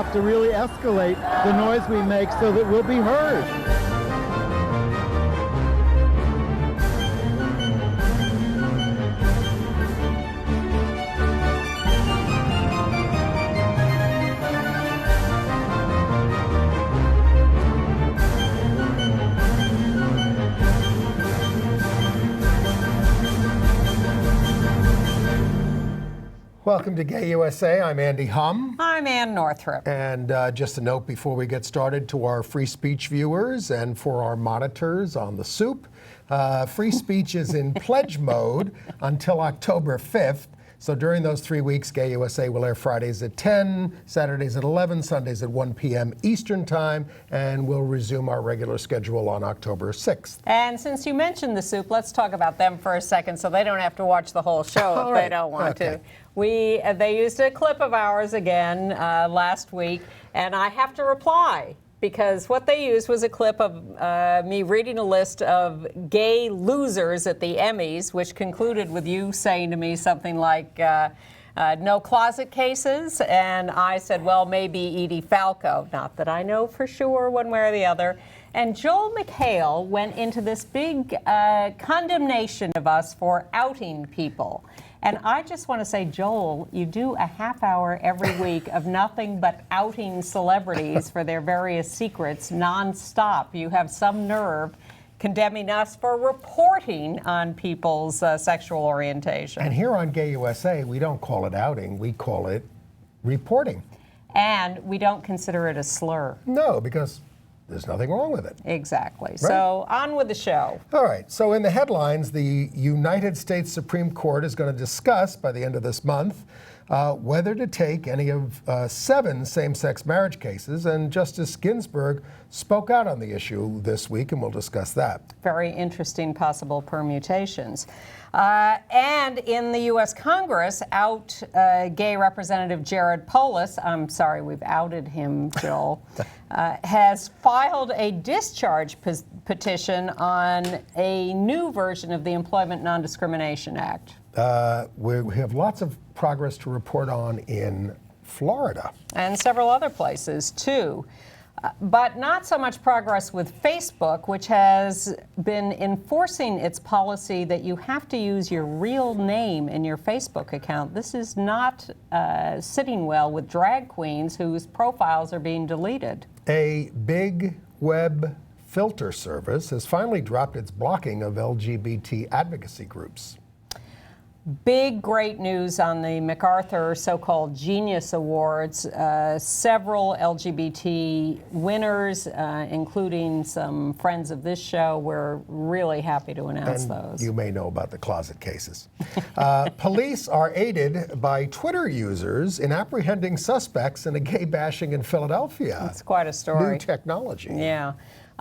have to really escalate the noise we make so that we'll be heard. Welcome to Gay USA. I'm Andy Hum. I'm Ann Northrup. And just a note before we get started to our free speech viewers and for our monitors on the soup, free speech is in pledge mode until October 5th. So during those 3 weeks, Gay USA will air Fridays at 10, Saturdays at 11, Sundays at 1 p.m. Eastern Time, and we'll resume our regular schedule on October 6th. And since you mentioned the soup, let's talk about them for a second so they don't have to watch the whole show if they don't want to. They used a clip of ours again last week, and I have to reply because what they used was a clip of me reading a list of gay losers at the Emmys, which concluded with you saying to me something like, no closet cases, and I said, well, maybe Edie Falco. Not that I know for sure one way or the other. And Joel McHale went into this big condemnation of us for outing people. And I just want to say, Joel, you do a half hour every week of nothing but outing celebrities for their various secrets nonstop. You have some nerve condemning us for reporting on people's sexual orientation. And here on Gay USA, we don't call it outing, we call it reporting. And we don't consider it a slur. No, because there's nothing wrong with it. Exactly. Right? So on with the show. All right. So in the headlines, the United States Supreme Court is going to discuss by the end of this month whether to take any of 7 same-sex marriage cases. And Justice Ginsberg spoke out on the issue this week, and we'll discuss that. Very interesting possible permutations. And in the U.S. Congress, gay Representative Jared Polis, I'm sorry, we've outed him, Joel, has filed a discharge petition on a new version of the Employment Non-Discrimination Act. We have lots of progress to report on in Florida. And several other places, too. But not so much progress with Facebook, which has been enforcing its policy that you have to use your real name in your Facebook account. This is not sitting well with drag queens whose profiles are being deleted. A big web filter service has finally dropped its blocking of LGBT advocacy groups. Big, great news on the MacArthur so-called Genius Awards. Several LGBT winners, including some friends of this show. We're really happy to announce those. You may know about the closet cases. Police are aided by Twitter users in apprehending suspects in a gay bashing in Philadelphia. It's quite a story. New technology. Yeah.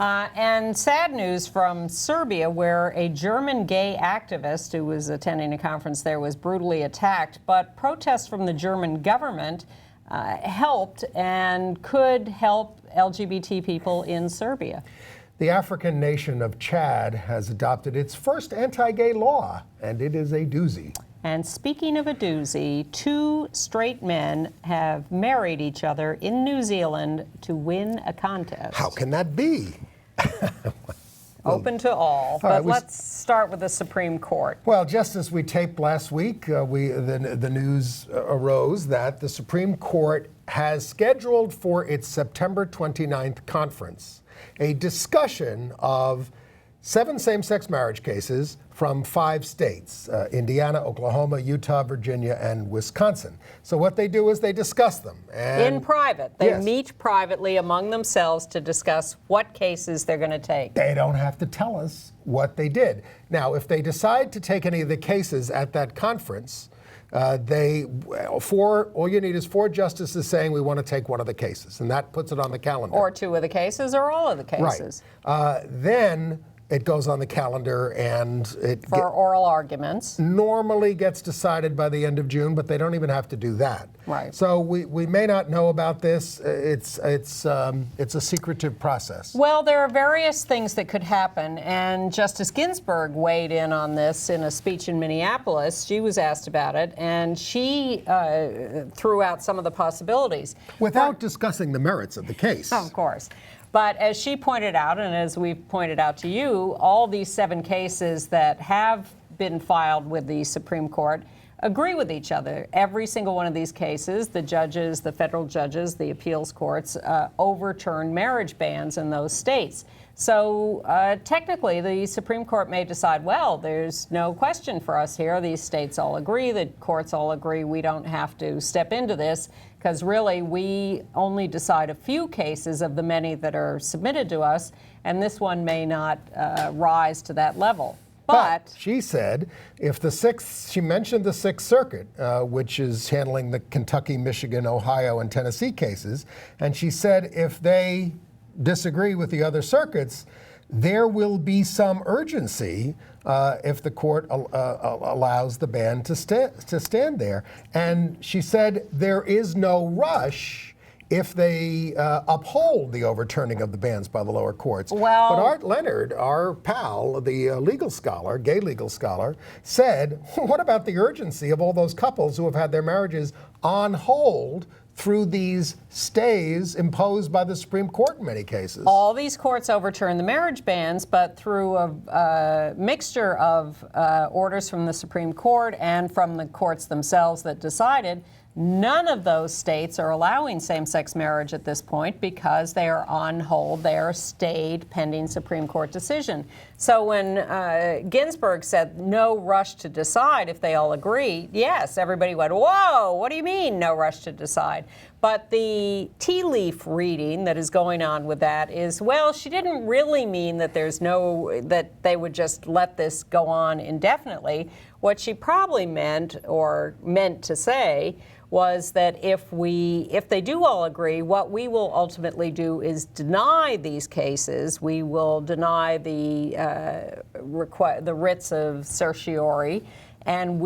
And sad news from Serbia, where a German gay activist who was attending a conference there was brutally attacked, but protests from the German government helped and could help LGBT people in Serbia. The African nation of Chad has adopted its first anti-gay law, and it is a doozy. And speaking of a doozy, 2 straight men have married each other in New Zealand to win a contest. How can that be? Open to all. But let's start with the Supreme Court. Well, just as we taped last week, the news arose that the Supreme Court has scheduled for its September 29th conference a discussion of 7 same-sex marriage cases from 5 states, Indiana, Oklahoma, Utah, Virginia, and Wisconsin. So what they do is they discuss them. In private. They meet privately among themselves to discuss what cases they're going to take. They don't have to tell us what they did. Now, if they decide to take any of the cases at that conference, all you need is 4 justices saying we want to take one of the cases, and that puts it on the calendar. Or 2 of the cases, or all of the cases. Right. Then it goes on the calendar, and for oral arguments. Normally gets decided by the end of June, but they don't even have to do that. Right. So we may not know about this. It's a secretive process. Well, there are various things that could happen, and Justice Ginsberg weighed in on this in a speech in Minneapolis. She was asked about it, and she threw out some of the possibilities. Without discussing the merits of the case. Of course. But as she pointed out, and as we've pointed out to you, all these 7 cases that have been filed with the Supreme Court agree with each other. Every single one of these cases, the judges, the federal judges, the appeals courts, overturned marriage bans in those states. So technically, the Supreme Court may decide, well, there's no question for us here. These states all agree, the courts all agree, we don't have to step into this, because really we only decide a few cases of the many that are submitted to us, and this one may not rise to that level. But she said, she mentioned the Sixth Circuit, which is handling the Kentucky, Michigan, Ohio, and Tennessee cases, and she said if they disagree with the other circuits, there will be some urgency if the court allows the ban to stand there. And she said there is no rush if they uphold the overturning of the bans by the lower courts. Well, but Art Leonard, our pal, the legal scholar, gay legal scholar, said, what about the urgency of all those couples who have had their marriages on hold through these stays imposed by the Supreme Court in many cases? All these courts overturn the marriage bans, but through a mixture of orders from the Supreme Court and from the courts themselves that decided, none of those states are allowing same-sex marriage at this point because they are on hold. They are stayed pending Supreme Court decision. So when Ginsberg said no rush to decide if they all agree, yes, everybody went, whoa, what do you mean no rush to decide? But the tea leaf reading that is going on with that is, well, she didn't really mean that that they would just let this go on indefinitely. What she probably meant to say was that if they do all agree, what we will ultimately do is deny these cases. We will deny the writs of certiorari, and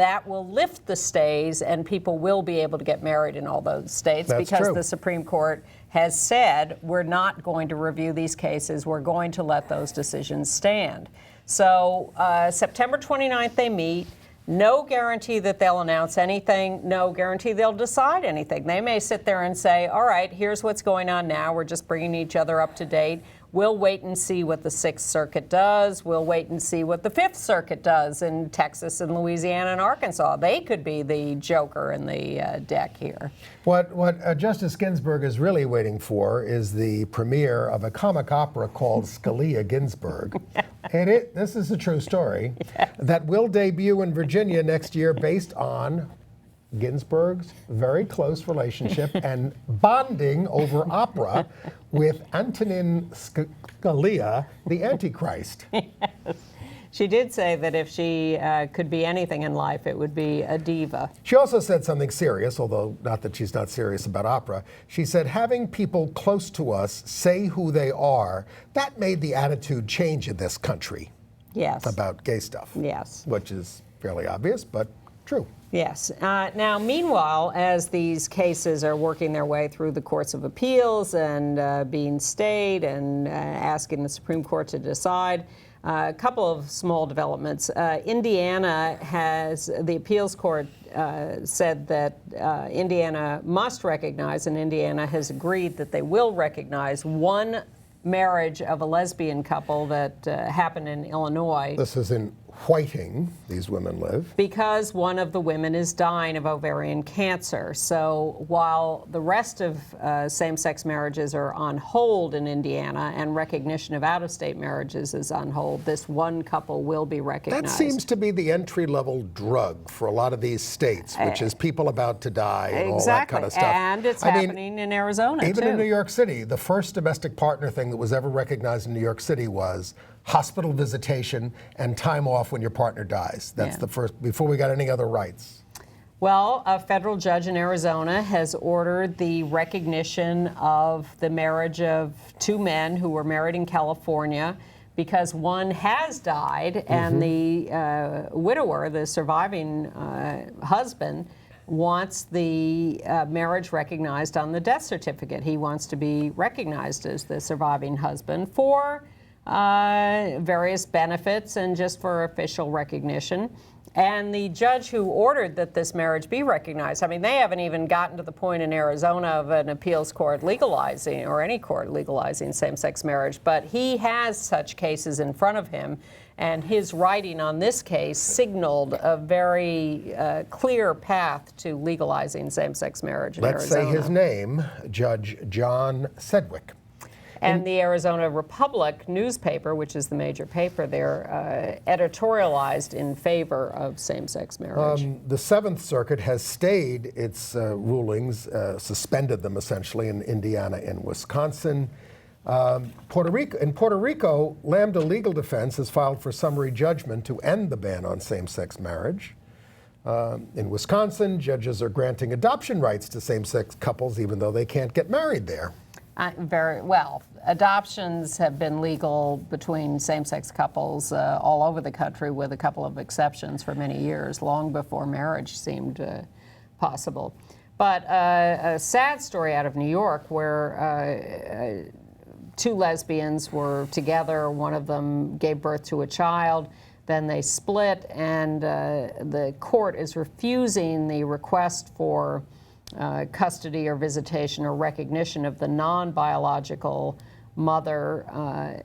that will lift the stays, and people will be able to get married in all those states. That's because true. The Supreme Court has said we're not going to review these cases. We're going to let those decisions stand. So September 29th they meet. No guarantee that they'll announce anything. No guarantee they'll decide anything. They may sit there and say, all right, here's what's going on now. We're just bringing each other up to date. We'll wait and see what the Sixth Circuit does. We'll wait and see what the Fifth Circuit does in Texas and Louisiana and Arkansas. They could be the joker in the deck here. What Justice Ginsburg is really waiting for is the premiere of a comic opera called Scalia Ginsburg. And this is a true story, that will debut in Virginia next year based on Ginsburg's very close relationship and bonding over opera with Antonin Scalia, the Antichrist. Yes. She did say that if she could be anything in life, it would be a diva. She also said something serious, although not that she's not serious about opera. She said, having people close to us say who they are, that made the attitude change in this country. Yes. About gay stuff. Yes. Which is fairly obvious, but true. Yes. Now, meanwhile, as these cases are working their way through the courts of appeals and being stayed and asking the Supreme Court to decide, a couple of small developments. Indiana the appeals court said that Indiana must recognize, and Indiana has agreed that they will recognize, one marriage of a lesbian couple that happened in Illinois. This is in Whiting, these women live. Because one of the women is dying of ovarian cancer. So while the rest of same-sex marriages are on hold in Indiana and recognition of out-of-state marriages is on hold, this one couple will be recognized. That seems to be the entry-level drug for a lot of these states, which is people about to die and all that kind of stuff. And it's happening in Arizona, even too. in New York City, the first domestic partner thing that was ever recognized in New York City was hospital visitation and time off when your partner dies. That's the first, before we got any other rights. Well, a federal judge in Arizona has ordered the recognition of the marriage of two men who were married in California because one has died, and the widower, the surviving husband, wants the marriage recognized on the death certificate. He wants to be recognized as the surviving husband for various benefits and just for official recognition. And the judge who ordered that this marriage be recognized, I mean, they haven't even gotten to the point in Arizona of an appeals court legalizing, or any court legalizing same-sex marriage, but he has such cases in front of him, and his writing on this case signaled a very clear path to legalizing same-sex marriage in Arizona. Let's say his name, Judge John Sedgwick. And the Arizona Republic newspaper, which is the major paper there, editorialized in favor of same-sex marriage. The Seventh Circuit has stayed its rulings, suspended them essentially in Indiana and Wisconsin. In Puerto Rico, Lambda Legal Defense has filed for summary judgment to end the ban on same-sex marriage. In Wisconsin, judges are granting adoption rights to same-sex couples even though they can't get married there. Very well. Adoptions have been legal between same-sex couples all over the country, with a couple of exceptions, for many years, long before marriage seemed possible. But a sad story out of New York, where two lesbians were together. One of them gave birth to a child. Then they split, and the court is refusing the request for custody or visitation or recognition of the non-biological mother.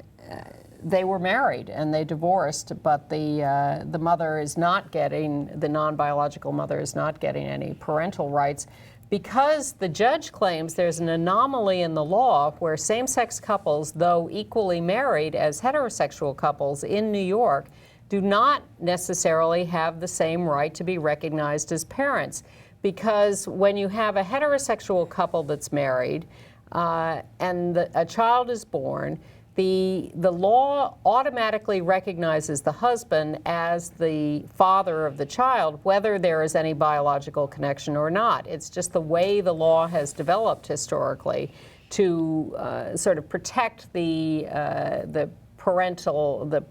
They were married and they divorced, but the mother is not getting, the non-biological mother is not getting any parental rights, because the judge claims there's an anomaly in the law where same-sex couples, though equally married as heterosexual couples in New York, do not necessarily have the same right to be recognized as parents. Because when you have a heterosexual couple that's married and a child is born, the law automatically recognizes the husband as the father of the child, whether there is any biological connection or not. It's just the way the law has developed historically to sort of protect the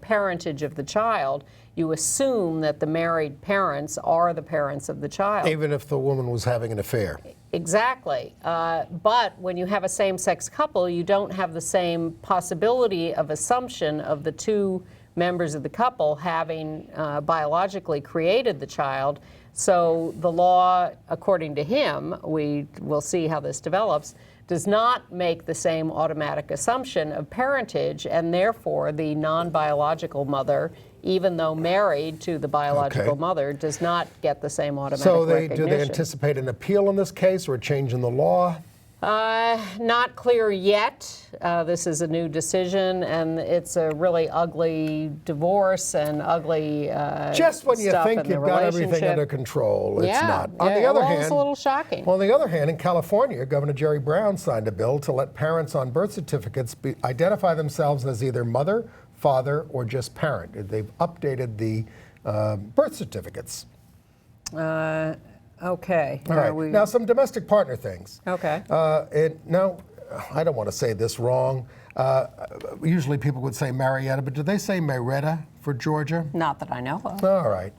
parentage of the child. You assume that the married parents are the parents of the child. Even if the woman was having an affair. Exactly. But when you have a same-sex couple, you don't have the same possibility of assumption of the two members of the couple having biologically created the child. So the law, according to him, we will see how this develops, does not make the same automatic assumption of parentage, and therefore the non-biological mother, even though married to the biological mother, does not get the same automatic recognition. So do they anticipate an appeal in this case or a change in the law? Not clear yet. This is a new decision, and it's a really ugly divorce and ugly just when you stuff think in the you've got everything relationship. under control, it's not. On the Yeah, other well, hand, it's a little shocking. On the other hand, in California, Governor Jerry Brown signed a bill to let parents on birth certificates identify themselves as either mother, father, or just parent. They've updated the birth certificates. Okay. All right. Now, some domestic partner things. Okay. Now, I don't want to say this wrong. Usually people would say Marietta, but do they say Marietta for Georgia? Not that I know of. All right.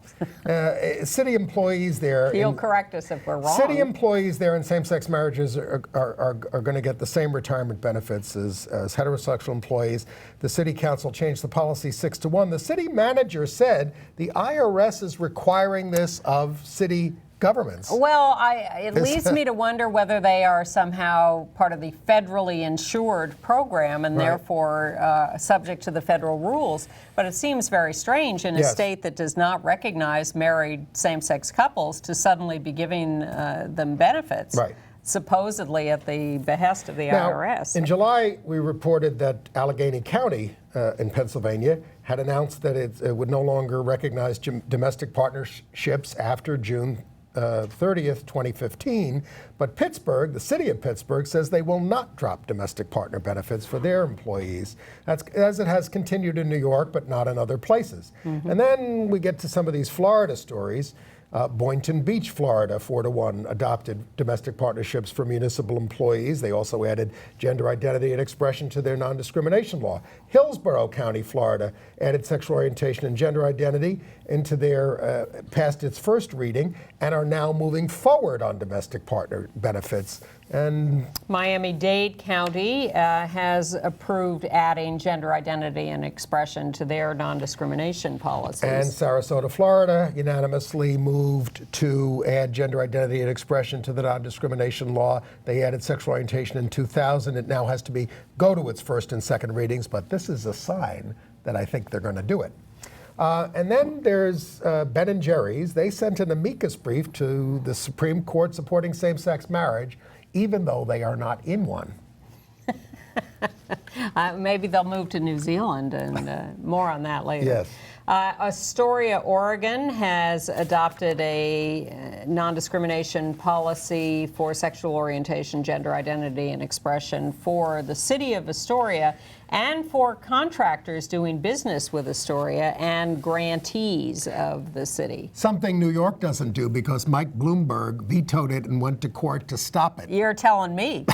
City employees there. He'll correct us if we're wrong. City employees there in same-sex marriages are going to get the same retirement benefits as heterosexual employees. The city council changed the policy 6-1. The city manager said the IRS is requiring this of city governments. Well, it leads me to wonder whether they are somehow part of the federally insured program and therefore subject to the federal rules. But it seems very strange in a state that does not recognize married same-sex couples to suddenly be giving them benefits. Right. Supposedly at the behest of the IRS. In July, we reported that Allegheny County in Pennsylvania had announced that it would no longer recognize domestic partnerships after June 30th, 2015. But Pittsburgh, the city of Pittsburgh, says they will not drop domestic partner benefits for their employees. That's as it has continued in New York, but not in other places. And then we get to some of these Florida stories. Boynton Beach, Florida, 4-1, adopted domestic partnerships for municipal employees. They also added gender identity and expression to their non-discrimination law. Hillsborough County, Florida, added sexual orientation and gender identity into their, past its first reading, and are now moving forward on domestic partner benefits. And Miami-Dade County has approved adding gender identity and expression to their non-discrimination policies. And Sarasota, Florida, unanimously moved to add gender identity and expression to the non-discrimination law. They added sexual orientation in 2000. It now has to go to its first and second readings, but this is a sign that I think they're going to do it. And then there's Ben and Jerry's. They sent an amicus brief to the Supreme Court supporting same-sex marriage, even though they are not in one. Maybe they'll move to New Zealand, and more on that later. Yes. Astoria, Oregon has adopted a non-discrimination policy for sexual orientation, gender identity, and expression for the city of Astoria and for contractors doing business with Astoria and grantees of the city. Something New York doesn't do because Mike Bloomberg vetoed it and went to court to stop it. You're telling me.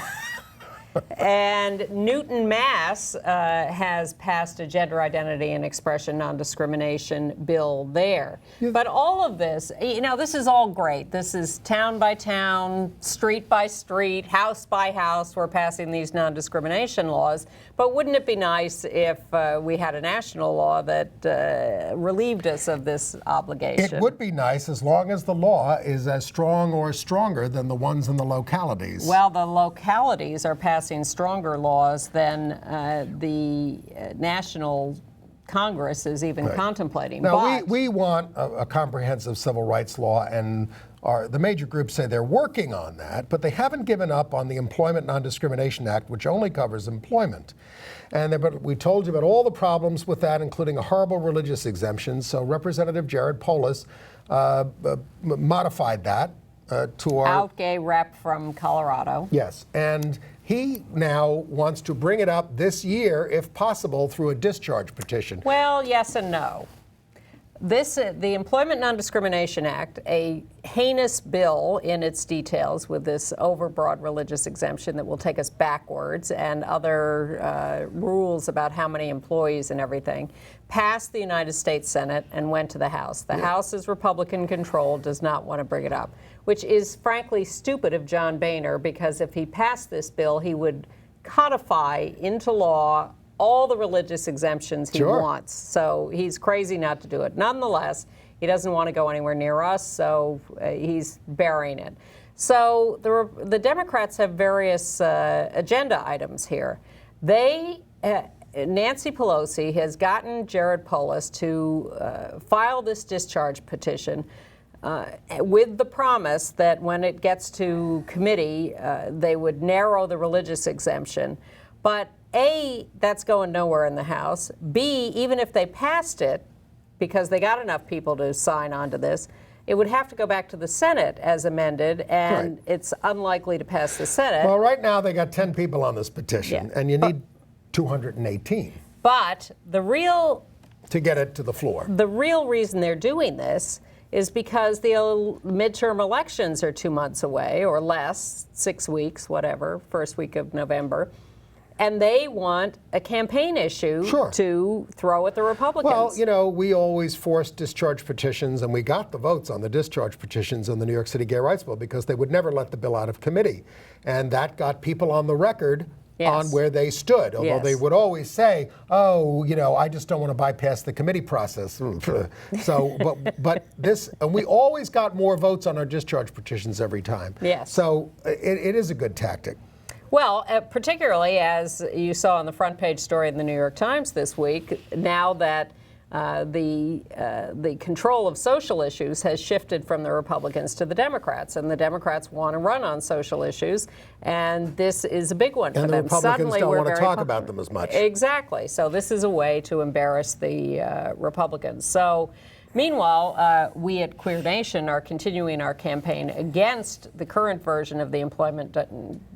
And Newton, Mass. Has passed a gender identity and expression non-discrimination bill there. Yes. But all of this, this is all great. This is town by town, street by street, house by house. We're passing these non-discrimination laws. But wouldn't it be nice if we had a national law that relieved us of this obligation? It would be nice as long as the law is as strong or stronger than the ones in the localities. Well, the localities are passing stronger laws than the national Congress is even contemplating. Now, we want a comprehensive civil rights law, and the major groups say they're working on that, but they haven't given up on the Employment Non-Discrimination Act, which only covers employment. But we told you about all the problems with that, including a horrible religious exemption. So Representative Jared Polis modified that to our... Out gay rep from Colorado. Yes, and he now wants to bring it up this year, if possible, through a discharge petition. Well, yes and no. The Employment Non-Discrimination Act, a heinous bill in its details with this overbroad religious exemption that will take us backwards and other rules about how many employees and everything, passed the United States Senate and went to the House. The House is Republican-controlled, does not want to bring it up, which is frankly stupid of John Boehner, because if he passed this bill, he would codify into law all the religious exemptions he wants. So he's crazy not to do it. Nonetheless, he doesn't want to go anywhere near us, so he's burying it. So the Democrats have various agenda items here. Nancy Pelosi has gotten Jared Polis to file this discharge petition with the promise that when it gets to committee, they would narrow the religious exemption. But A, that's going nowhere in the House. B, even if they passed it, because they got enough people to sign on to this, it would have to go back to the Senate as amended, and it's unlikely to pass the Senate. Well, right now they got 10 people on this petition, and you need 218. But to get it to the floor. The real reason they're doing this is because the midterm elections are 2 months away, or less, 6 weeks, whatever, first week of November. And they want a campaign issue to throw at the Republicans. Well, we always forced discharge petitions, and we got the votes on the discharge petitions on the New York City Gay Rights Bill because they would never let the bill out of committee. And that got people on the record on where they stood, although they would always say, I just don't want to bypass the committee process. So, but this, and we always got more votes on our discharge petitions every time. Yes. So it is a good tactic. Well, particularly as you saw on the front page story in the New York Times this week, now that the control of social issues has shifted from the Republicans to the Democrats, and the Democrats want to run on social issues, and this is a big one for them. And the Republicans don't want to talk about them as much. Exactly. So this is a way to embarrass the Republicans. So meanwhile, we at Queer Nation are continuing our campaign against the current version of the Employment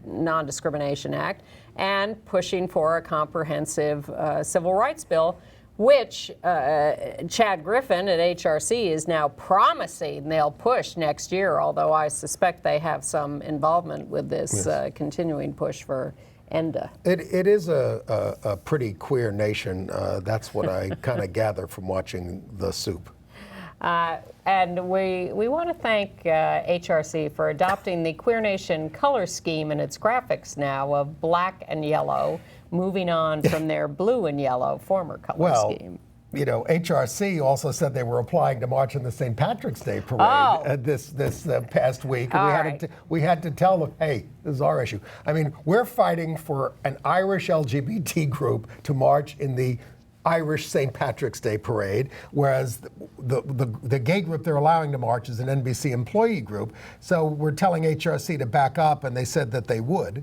Non-Discrimination Act and pushing for a comprehensive civil rights bill, which Chad Griffin at HRC is now promising they'll push next year, although I suspect they have some involvement with this continuing push for ENDA. It is a pretty queer nation. That's what I kind of gather from watching The Soup. And we want to thank HRC for adopting the Queer Nation color scheme in its graphics now of black and yellow, moving on from their blue and yellow former color scheme. You know, HRC also said they were applying to march in the St. Patrick's Day parade this past week. And we had to tell them, hey, this is our issue. I mean, we're fighting for an Irish LGBT group to march in the Irish St. Patrick's Day parade, whereas the gay group they're allowing to march is an NBC employee group. So we're telling HRC to back up, and they said that they would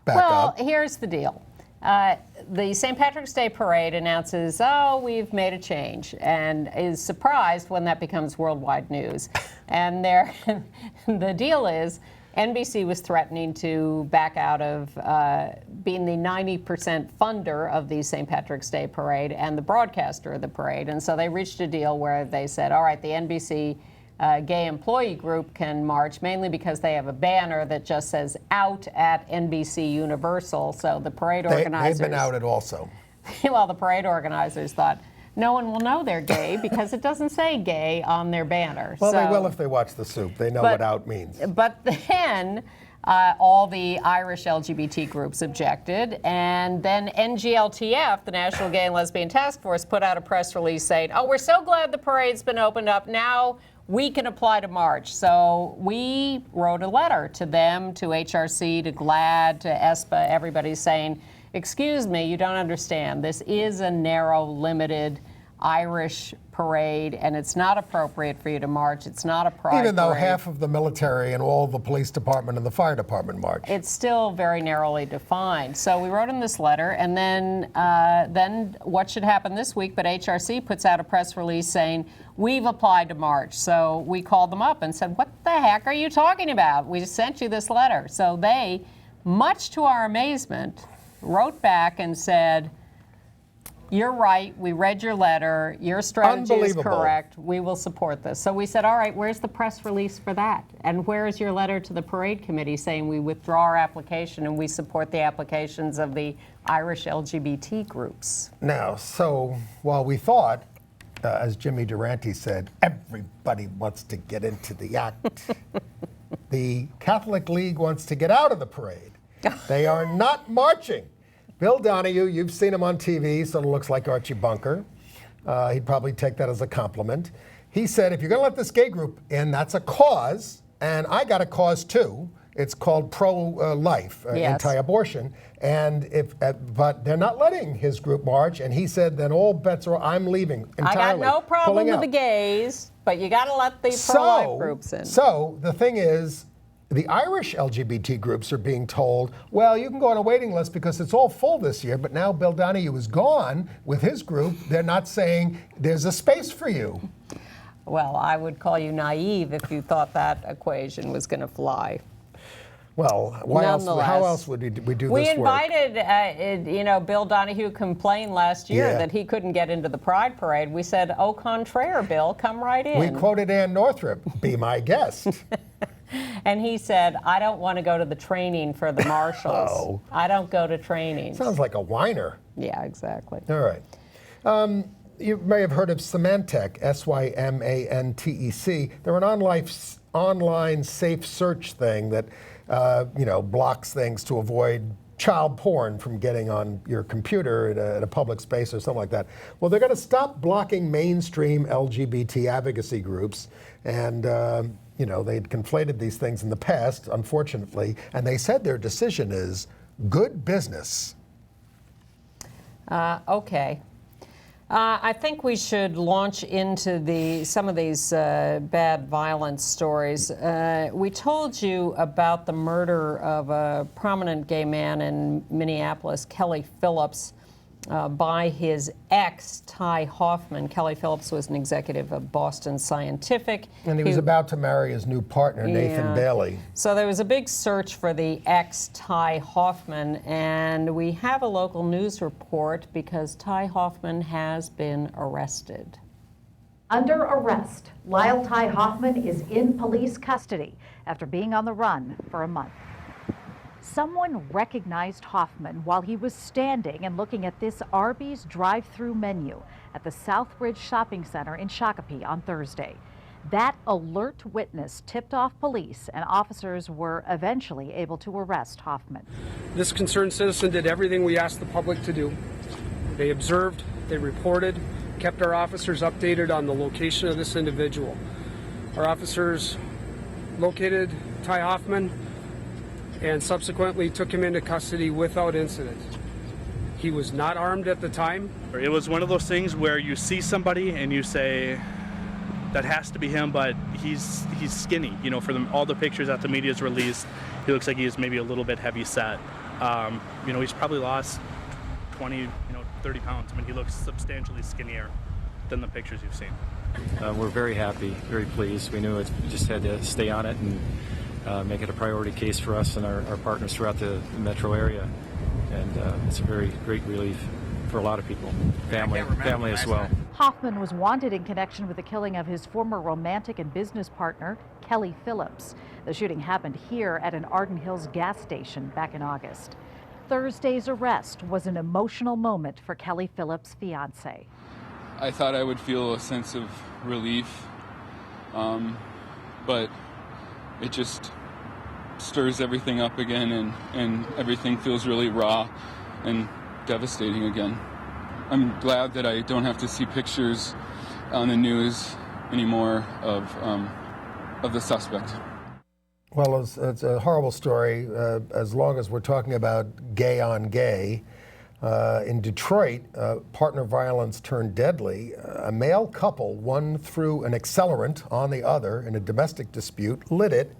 back up. Well, here's the deal. The St. Patrick's Day parade announces, we've made a change, and is surprised when that becomes worldwide news. And the deal is, NBC was threatening to back out of being the 90% funder of the St. Patrick's Day parade and the broadcaster of the parade. And so they reached a deal where they said, all right, the NBC gay employee group can march, mainly because they have a banner that just says out at NBC Universal. So the parade organizers... They've been outed also. Well, the parade organizers thought, no one will know they're gay because it doesn't say gay on their banner. Well, they will if they watch The Soup. They know what out means. But then all the Irish LGBT groups objected, and then NGLTF, the National Gay and Lesbian Task Force, put out a press release saying, we're so glad the parade's been opened up. Now we can apply to march. So we wrote a letter to them, to HRC, to GLAAD, to ESPA, everybody saying, excuse me, you don't understand. This is a narrow, limited Irish parade, and it's not appropriate for you to march. It's not a pride Even though parade. half of the military and all the police department and the fire department march. It's still very narrowly defined. So we wrote in this letter, and then what should happen this week, but HRC puts out a press release saying, we've applied to march. So we called them up and said, what the heck are you talking about? We sent you this letter. So they, much to our amazement, wrote back and said, you're right, we read your letter, your strategy is correct, we will support this. So we said, all right, where's the press release for that? And where is your letter to the parade committee saying we withdraw our application and we support the applications of the Irish LGBT groups? Now, so while we thought, as Jimmy Durante said, everybody wants to get into the act, the Catholic League wants to get out of the parade. They are not marching. Bill Donahue, you've seen him on TV, sort of looks like Archie Bunker. He'd probably take that as a compliment. He said, if you're going to let this gay group in, that's a cause, and I got a cause too. It's called pro-life, anti-abortion, and but they're not letting his group march, and he said, then all bets are, I'm leaving entirely. I got no problem with the gays, but you got to let the pro-life groups in. So the thing is, the Irish LGBT groups are being told, well, you can go on a waiting list because it's all full this year, but now Bill Donahue is gone with his group. They're not saying there's a space for you. Well, I would call you naive if you thought that equation was going to fly. Well, how else would we do this work? We invited, Bill Donahue complained last year that he couldn't get into the Pride Parade. We said, au contraire, Bill, come right in. We quoted Ann Northrup, be my guest. And he said, I don't want to go to the training for the marshals. I don't go to training. Sounds like a whiner. Yeah, exactly. All right. You may have heard of Symantec, Symantec. They're an online safe search thing that blocks things to avoid child porn from getting on your computer at a public space or something like that. Well, they're going to stop blocking mainstream LGBT advocacy groups, and they'd conflated these things in the past, unfortunately, and they said their decision is good business. Okay. I think we should launch into some of these bad violence stories. We told you about the murder of a prominent gay man in Minneapolis, Kelly Phillips. by his ex, Ty Hoffman. Kelly Phillips was an executive of Boston Scientific. And he was about to marry his new partner, Nathan Bailey. So there was a big search for the ex, Ty Hoffman, and we have a local news report because Ty Hoffman has been arrested. Under arrest, Lyle Ty Hoffman is in police custody after being on the run for a month. Someone recognized Hoffman while he was standing and looking at this Arby's drive-through menu at the Southbridge Shopping Center in Shakopee on Thursday. That alert witness tipped off police, and officers were eventually able to arrest Hoffman. This concerned citizen did everything we asked the public to do. They observed, they reported, kept our officers updated on the location of this individual. Our officers located Ty Hoffman and subsequently took him into custody without incident. He was not armed at the time. It was one of those things where you see somebody and you say, that has to be him, but he's skinny. You know, for all the pictures that the media's released, he looks like he's maybe a little bit heavy set. You know, he's probably lost 20, 30 pounds. I mean, he looks substantially skinnier than the pictures you've seen. We're very happy, very pleased. We knew we just had to stay on it and make it a priority case for us and our partners throughout the metro area. And it's a very great relief for a lot of people, family as well. Hoffman was wanted in connection with the killing of his former romantic and business partner, Kelly Phillips. The shooting happened here at an Arden Hills gas station back in August. Thursday's arrest was an emotional moment for Kelly Phillips' fiance. I thought I would feel a sense of relief, but it just stirs everything up again, and everything feels really raw and devastating again. I'm glad that I don't have to see pictures on the news anymore of the suspect. Well, it's a horrible story. As long as we're talking about gay on gay, in Detroit, partner violence turned deadly. A male couple, one threw an accelerant on the other in a domestic dispute, lit it,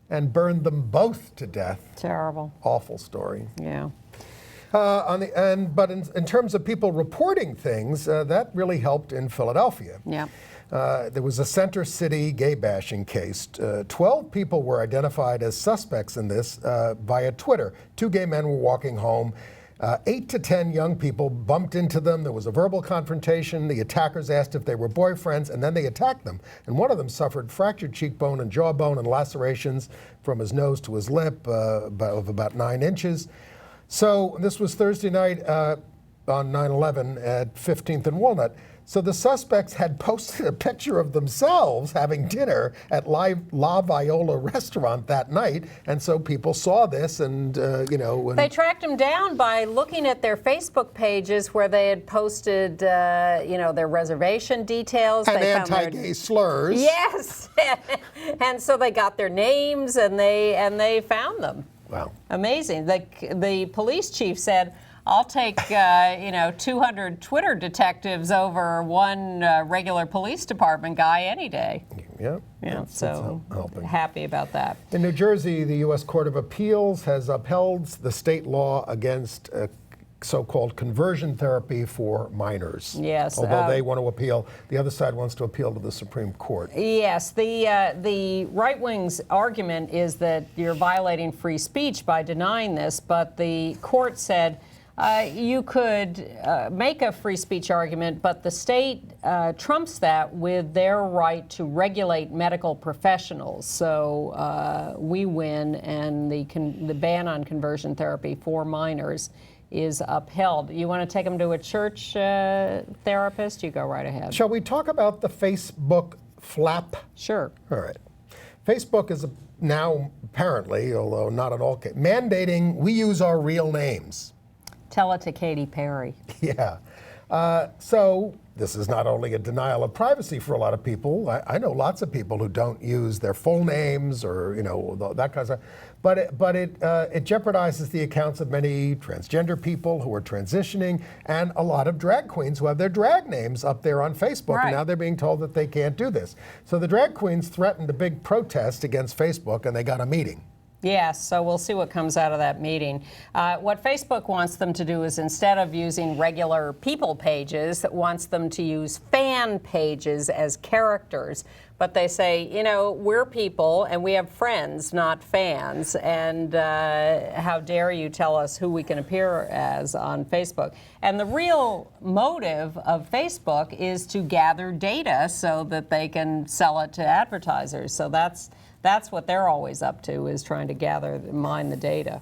and burned them both to death. Terrible. Awful story. Yeah. But in terms of people reporting things, that really helped in Philadelphia. Yeah. There was a Center City gay bashing case. 12 people were identified as suspects in this via Twitter. 2 gay men were walking home. 8 to 10 young people bumped into them. There was a verbal confrontation. The attackers asked if they were boyfriends, and then they attacked them. And one of them suffered fractured cheekbone and jawbone and lacerations from his nose to his lip of about 9 inches. So this was Thursday night on 9/11 at 15th and Walnut. So the suspects had posted a picture of themselves having dinner at La Viola restaurant that night, and so people saw this, and they tracked them down by looking at their Facebook pages where they had posted, their reservation details and they anti-gay slurs. Yes, and so they got their names and they found them. Wow, amazing. The police chief said, I'll take 200 Twitter detectives over one regular police department guy any day. Yeah, so happy about that. In New Jersey, the U.S. Court of Appeals has upheld the state law against so-called conversion therapy for minors. Yes. Although they want to appeal, the other side wants to appeal to the Supreme Court. Yes. The right wing's argument is that you're violating free speech by denying this, but the court said you could make a free speech argument, but the state trumps that with their right to regulate medical professionals. So we win, and the ban on conversion therapy for minors is upheld. You want to take them to a church therapist? You go right ahead. Shall we talk about the Facebook flap? Sure. All right. Facebook is now apparently, although not in all cases, mandating we use our real names. Tell it to Katy Perry. Yeah. So this is not only a denial of privacy for a lot of people. I know lots of people who don't use their full names or that kind of stuff. But it jeopardizes the accounts of many transgender people who are transitioning, and a lot of drag queens who have their drag names up there on Facebook. Right. And now they're being told that they can't do this. So the drag queens threatened a big protest against Facebook, and they got a meeting. Yes, so we'll see what comes out of that meeting. What Facebook wants them to do is, instead of using regular people pages, it wants them to use fan pages as characters. But they say, you know, we're people and we have friends, not fans. And how dare you tell us who we can appear as on Facebook? And the real motive of Facebook is to gather data so that they can sell it to advertisers. So that's what they're always up to, is trying to mine the data.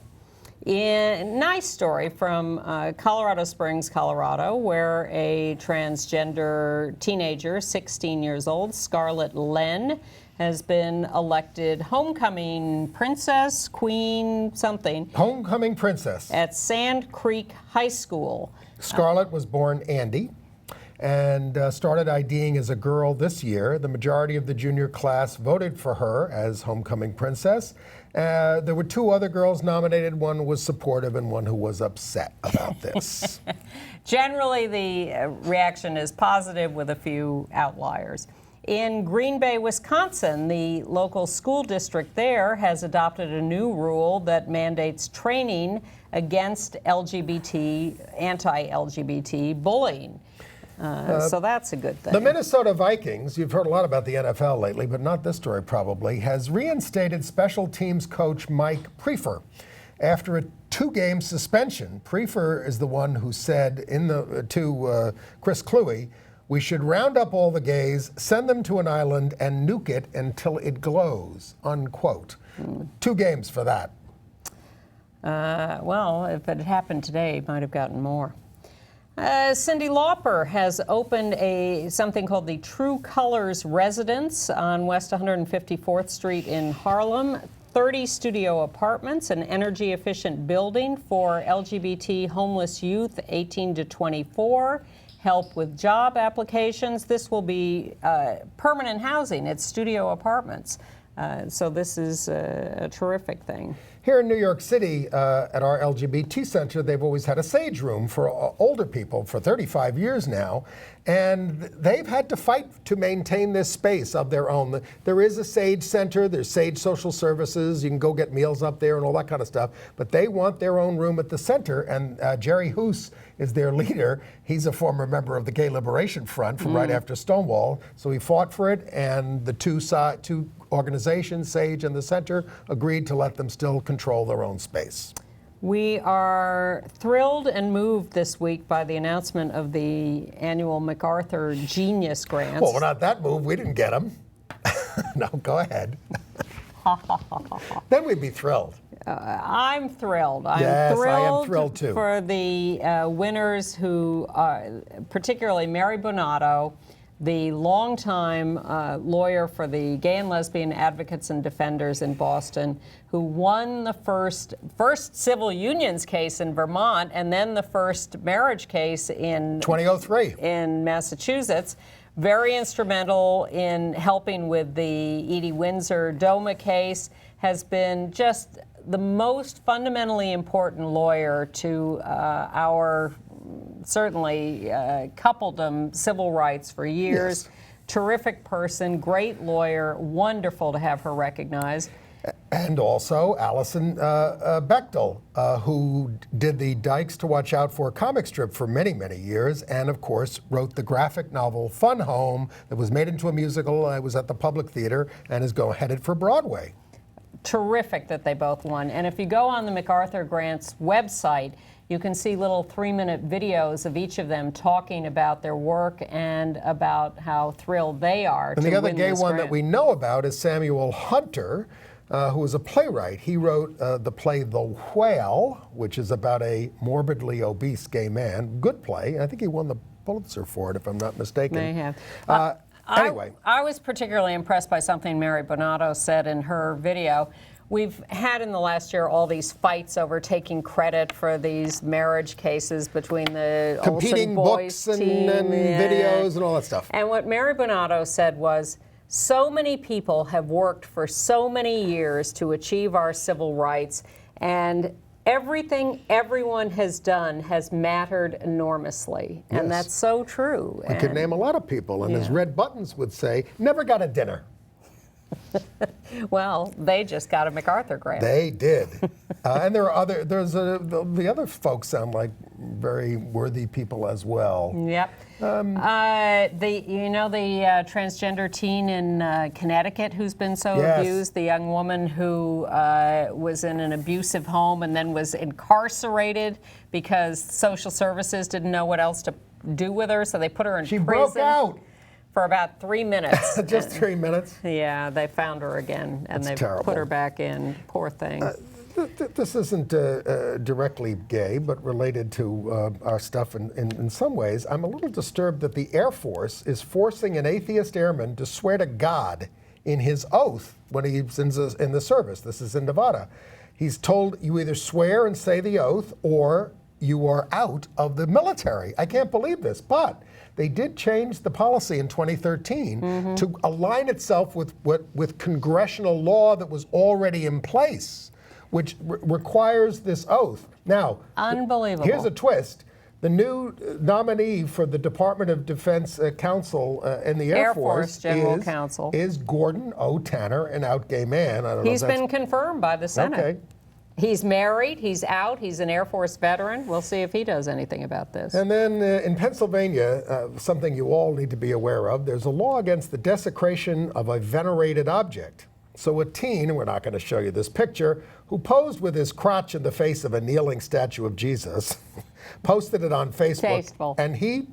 Nice story from Colorado Springs, Colorado, where a transgender teenager, 16 years old, Scarlett Len, has been elected homecoming princess, queen, something. Homecoming princess. At Sand Creek High School. Scarlett was born Andy and started IDing as a girl this year. The majority of the junior class voted for her as homecoming princess. There were 2 other girls nominated. One was supportive and one who was upset about this. Generally, the reaction is positive, with a few outliers. In Green Bay, Wisconsin, the local school district there has adopted a new rule that mandates training against anti-LGBT bullying. So that's a good thing. The Minnesota Vikings, you've heard a lot about the NFL lately, but not this story probably, has reinstated special teams coach Mike Prefer after a 2-game suspension. Prefer is the one who said to Chris Cluey, "We should round up all the gays, send them to an island, and nuke it until it glows," unquote. 2 games for that. Well, if it had happened today, it might have gotten more. Cyndi Lauper has opened something called the True Colors Residence on West 154th Street in Harlem. 30 studio apartments, an energy-efficient building for LGBT homeless youth 18 to 24, help with job applications. This will be permanent housing. It's studio apartments. So this is a terrific thing. Here in New York City, at our LGBT center, they've always had a SAGE room for older people for 35 years now, and they've had to fight to maintain this space of their own. There is a SAGE center, there's SAGE Social Services, you can go get meals up there and all that kind of stuff, but they want their own room at the center, and Jerry Hoos is their leader. He's a former member of the Gay Liberation Front from right after Stonewall, so he fought for it, and the two organizations, SAGE and the center, agreed to let them still control their own space. We are thrilled and moved this week by the announcement of the annual MacArthur Genius Grants. Well, we're not that moved. We didn't get them. No, go ahead. Then we'd be thrilled. I'm thrilled. Yes, I am thrilled too. For the winners, who are particularly Mary Bonauto, the longtime lawyer for the gay and lesbian advocates and defenders in Boston, who won the first civil unions case in Vermont, and then the first marriage case in 2003 in Massachusetts. Very instrumental in helping with the Edie Windsor DOMA case, has been just the most fundamentally important lawyer to our certainly coupledom civil rights for years. Yes. Terrific person, great lawyer, wonderful to have her recognized. And also Alison Bechtel, who did the Dykes to Watch Out For comic strip for many, many years, and of course wrote the graphic novel Fun Home that was made into a musical. It was at the Public Theater and is headed for Broadway. Terrific that they both won. And if you go on the MacArthur Grants website, you can see little 3-minute videos of each of them talking about their work and about how thrilled they are to win this grant. And the other gay one that we know about is Samuel Hunter, who is a playwright. He wrote the play The Whale, which is about a morbidly obese gay man. Good play. I think he won the Pulitzer for it, if I'm not mistaken. May have. Anyway. I was particularly impressed by something Mary Bonauto said in her video. We've had in the last year all these fights over taking credit for these marriage cases between the competing Olsen boys books team and videos and all that stuff. And what Mary Bonauto said was, so many people have worked for so many years to achieve our civil rights, and everything everyone has done has mattered enormously. Yes. And that's so true. I could name a lot of people, and as Red Buttons would say, never got a dinner. Well, they just got a MacArthur grant. They did. And there are the other folks sound like very worthy people as well. Yep. The transgender teen in Connecticut who's been so Yes. abused, the young woman who was in an abusive home and then was incarcerated because social services didn't know what else to do with her, so they put her in She prison broke out. for about 3 minutes. Just 3 minutes. Yeah, they found her again and That's they terrible. put her back in. Poor thing. This isn't directly gay, but related to our stuff in some ways. I'm a little disturbed that the Air Force is forcing an atheist airman to swear to God in his oath when he's in the service. This is in Nevada. He's told you either swear and say the oath or you are out of the military. I can't believe this, but they did change the policy in 2013 to align itself with congressional law that was already in place, which requires this oath. Now, Unbelievable. Here's a twist. The new nominee for the Department of Defense Counsel in the Air Force General Counsel is Gordon O. Tanner, an out gay man. I don't know He's if that's- been confirmed by the Senate. Okay. He's married, he's out, he's an Air Force veteran. We'll see if he does anything about this. And then in Pennsylvania, something you all need to be aware of, there's a law against the desecration of a venerated object. So a teen, and we're not going to show you this picture, who posed with his crotch in the face of a kneeling statue of Jesus, posted it on Facebook. Tasteful. And he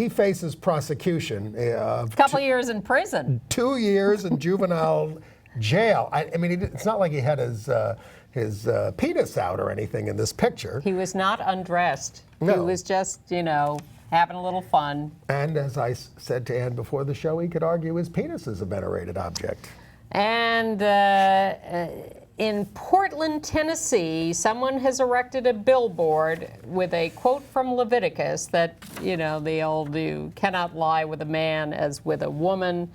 faces prosecution of A couple years in prison. 2 years in juvenile jail. I mean, it's not like he had his penis out or anything in this picture. He was not undressed. No. He was just, having a little fun. And as I said to Ann before the show, he could argue his penis is a venerated object. And in Portland, Tennessee, someone has erected a billboard with a quote from Leviticus that, the old "you cannot lie with a man as with a woman."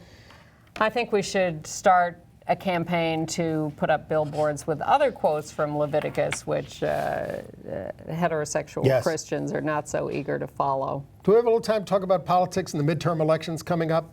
I think we should start a campaign to put up billboards with other quotes from Leviticus, which heterosexual Yes. Christians are not so eager to follow. Do we have a little time to talk about politics and the midterm elections coming up?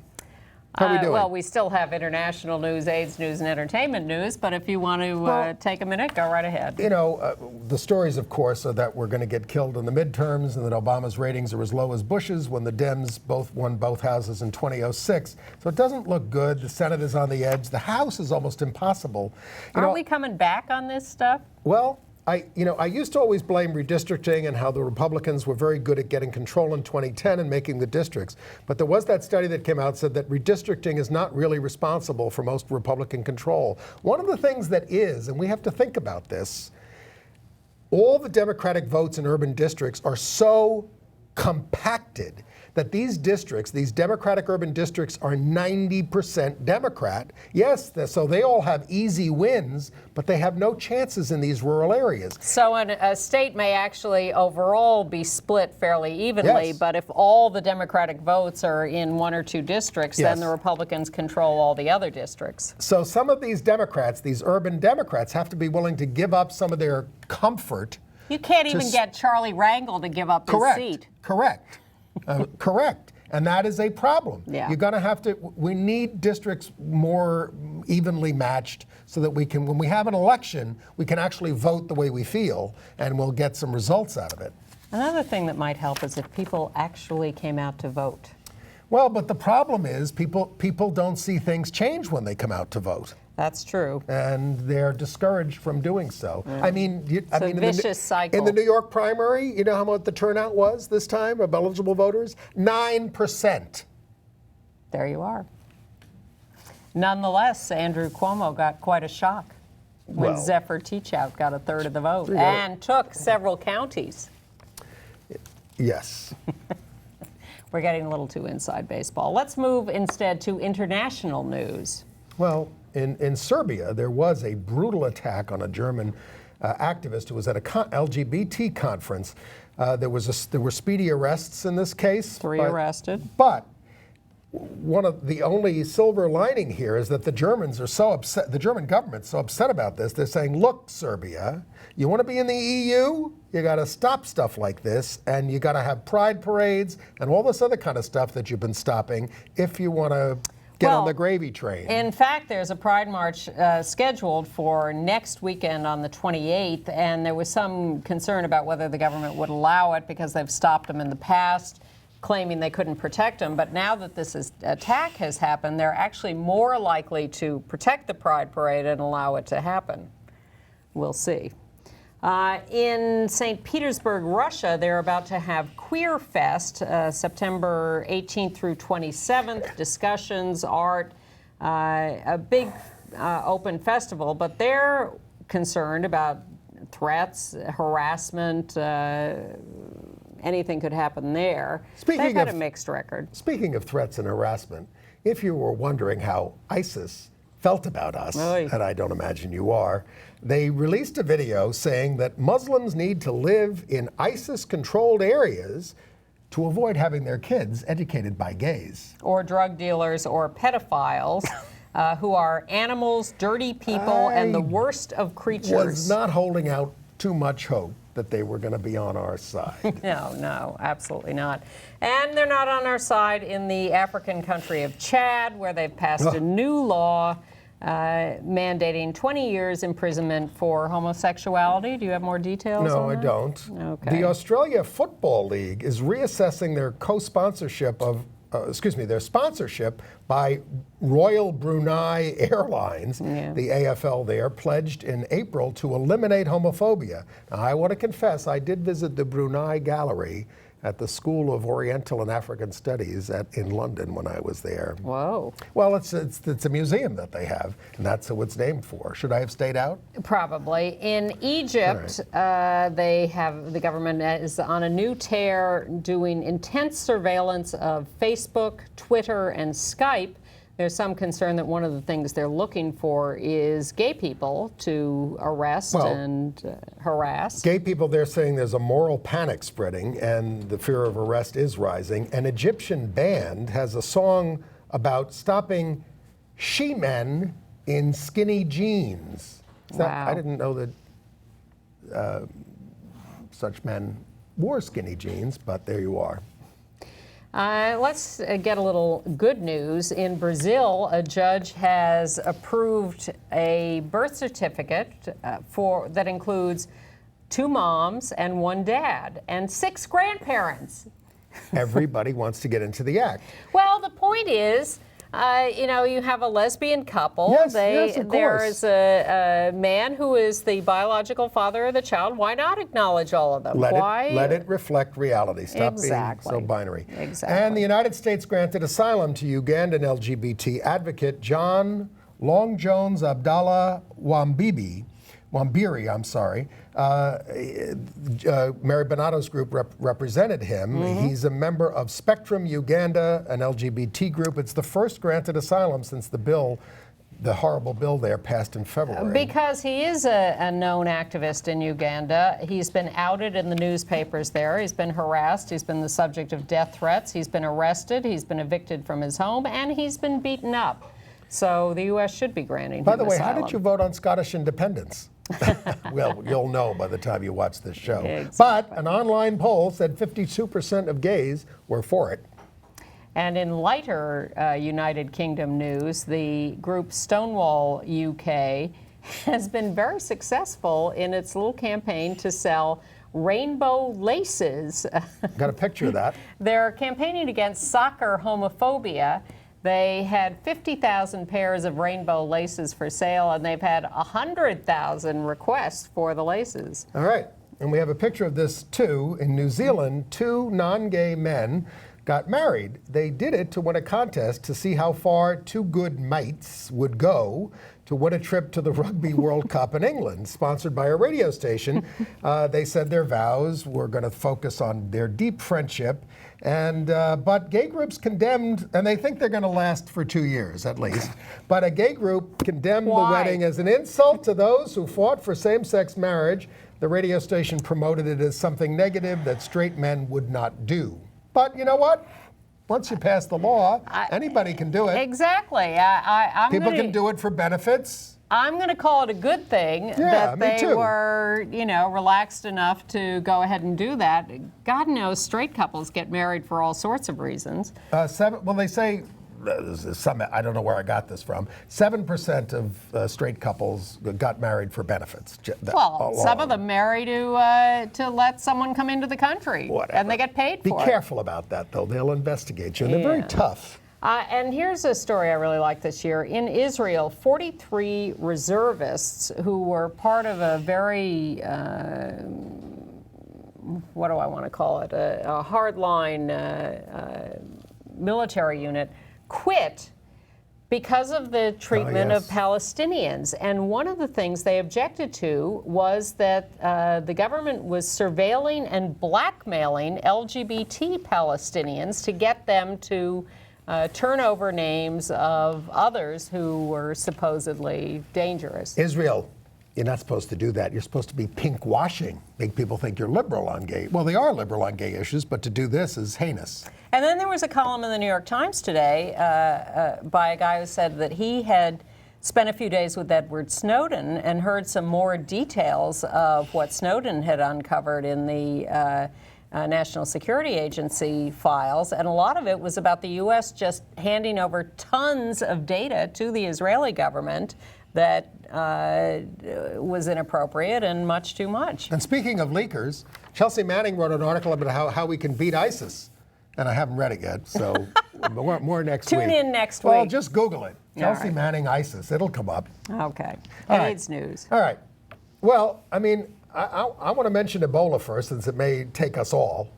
How are we doing? Well, we still have international news, AIDS news, and entertainment news, but if you want to take a minute, go right ahead. The stories, of course, are that we're going to get killed in the midterms and that Obama's ratings are as low as Bush's when the Dems won both houses in 2006. So it doesn't look good. The Senate is on the edge. The House is almost impossible. Aren't we coming back on this stuff? Well, I used to always blame redistricting and how the Republicans were very good at getting control in 2010 and making the districts. But there was that study that came out said that redistricting is not really responsible for most Republican control. One of the things that is, and we have to think about this, all the Democratic votes in urban districts are so compacted that these districts, these Democratic urban districts, are 90% Democrat. Yes, so they all have easy wins, but they have no chances in these rural areas. So a state may actually overall be split fairly evenly, Yes. but if all the Democratic votes are in one or two districts, Yes. then the Republicans control all the other districts. So some of these Democrats, these urban Democrats, have to be willing to give up some of their comfort. You can't even get Charlie Rangel to give up his seat. Correct. Correct. And that is a problem. Yeah. You're going to have to, we need districts more evenly matched so that we can, when we have an election, we can actually vote the way we feel and we'll get some results out of it. Another thing that might help is if people actually came out to vote. Well, but the problem is people don't see things change when they come out to vote. That's true. And they're discouraged from doing so. I mean, a vicious cycle. In the New York primary, you know how much the turnout was this time of eligible voters? 9%. There you are. Nonetheless, Andrew Cuomo got quite a shock when Well, Zephyr Teachout got a third of the vote Yeah. and took several counties. Yes. We're getting a little too inside baseball. Let's move instead to international news. Well, in Serbia, there was a brutal attack on a German activist who was at a LGBT conference. There were speedy arrests in this case. Three arrested. But one of the only silver lining here is that the Germans are so upset, the German government's so upset about this, they're saying, look, Serbia, you want to be in the EU? You got to stop stuff like this, and you got to have pride parades and all this other kind of stuff that you've been stopping if you want to get on the gravy train. In fact, there's a Pride March scheduled for next weekend on the 28th, and there was some concern about whether the government would allow it because they've stopped them in the past, claiming they couldn't protect them. But now that this attack has happened, they're actually more likely to protect the Pride Parade and allow it to happen. We'll see. In St. Petersburg, Russia, they're about to have Queer Fest, September 18th through 27th. Discussions, art, a big open festival, but they're concerned about threats, harassment, anything could happen there. They've had a mixed record. Speaking of threats and harassment, if you were wondering how ISIS felt about us, and I don't imagine you are, they released a video saying that Muslims need to live in ISIS-controlled areas to avoid having their kids educated by gays. Or drug dealers or pedophiles who are animals, dirty people, and the worst of creatures. Was not holding out too much hope that they were going to be on our side. No, absolutely not. And they're not on our side in the African country of Chad, where they've passed a new law mandating 20 years imprisonment for homosexuality. Do you have more details? No, I don't. Okay. The Australia Football League is reassessing their co-sponsorship of, their sponsorship by Royal Brunei Airlines. The AFL there pledged in April to eliminate homophobia. Now, I want to confess, I did visit the Brunei Gallery at the School of Oriental and African Studies in London when I was there. Whoa. Well, it's a museum that they have, and that's who it's named for. Should I have stayed out? Probably. In Egypt, the government is on a new tear doing intense surveillance of Facebook, Twitter, and Skype. There's some concern that one of the things they're looking for is gay people to arrest and harass. Gay people, they're saying there's a moral panic spreading and the fear of arrest is rising. An Egyptian band has a song about stopping she-men in skinny jeans. I didn't know that such men wore skinny jeans, but there you are. Let's get a little good news. In Brazil, a judge has approved a birth certificate that includes 2 moms and 1 dad and 6 grandparents. Everybody wants to get into the act. Well, the point is, you have a lesbian couple. Yes, of course. There is a man who is the biological father of the child. Why not acknowledge all of them? Let it reflect reality. Stop being so binary. Exactly. And the United States granted asylum to Ugandan LGBT advocate John Long Jones Abdallah Wambiri. Mary Bonauto's group represented him. He's a member of Spectrum Uganda, an LGBT group. It's the first granted asylum since the horrible bill there passed in February. Because he is a known activist in Uganda. He's been outed in the newspapers there. He's been harassed. He's been the subject of death threats. He's been arrested. He's been evicted from his home, and he's been beaten up. So the U.S. should be granting him asylum. By the way, how did you vote on Scottish independence? Well, you'll know by the time you watch this show. Exactly. But an online poll said 52% of gays were for it. And in lighter United Kingdom news, the group Stonewall UK has been very successful in its little campaign to sell rainbow laces. Got a picture of that. They're campaigning against soccer homophobia. They had 50,000 pairs of rainbow laces for sale, and they've had 100,000 requests for the laces. All right. And we have a picture of this, too. In New Zealand, 2 non-gay men got married. They did it to win a contest to see how far 2 good mates would go to win a trip to the Rugby World Cup in England, sponsored by a radio station. They said their vows were going to focus on their deep friendship. But gay groups condemned, and they think they're going to last for 2 years at least, but a gay group condemned the wedding as an insult to those who fought for same-sex marriage. The radio station promoted it as something negative that straight men would not do. But you know what? Once you pass the law, anybody can do it. Exactly. People can do it for benefits. I'm going to call it a good thing that they were, relaxed enough to go ahead and do that. God knows straight couples get married for all sorts of reasons. They say I don't know where I got this from. 7% of straight couples got married for benefits. Well, some of them marry to let someone come into the country, and they get paid for it. Be careful about that, though. They'll investigate you, and they're very tough. And here's a story I really like this year. In Israel, 43 reservists who were part of a very, what do I want to call it, a hardline military unit, quit because of the treatment of Palestinians. And one of the things they objected to was that the government was surveilling and blackmailing LGBT Palestinians to get them to turn over names of others who were supposedly dangerous. Israel, you're not supposed to do that. You're supposed to be pink washing, make people think you're liberal on gay. Well, they are liberal on gay issues, but to do this is heinous. And then there was a column in the New York Times today by a guy who said that he had spent a few days with Edward Snowden and heard some more details of what Snowden had uncovered in the National Security Agency files, and a lot of it was about the U.S. just handing over tons of data to the Israeli government that was inappropriate and much too much. And speaking of leakers, Chelsea Manning wrote an article about how we can beat ISIS, and I haven't read it yet, so more next week. Tune in next week. Well, just Google it. Chelsea Manning ISIS. It'll come up. Okay. AIDS news. All right. Well, I mean, I want to mention Ebola first, since it may take us all.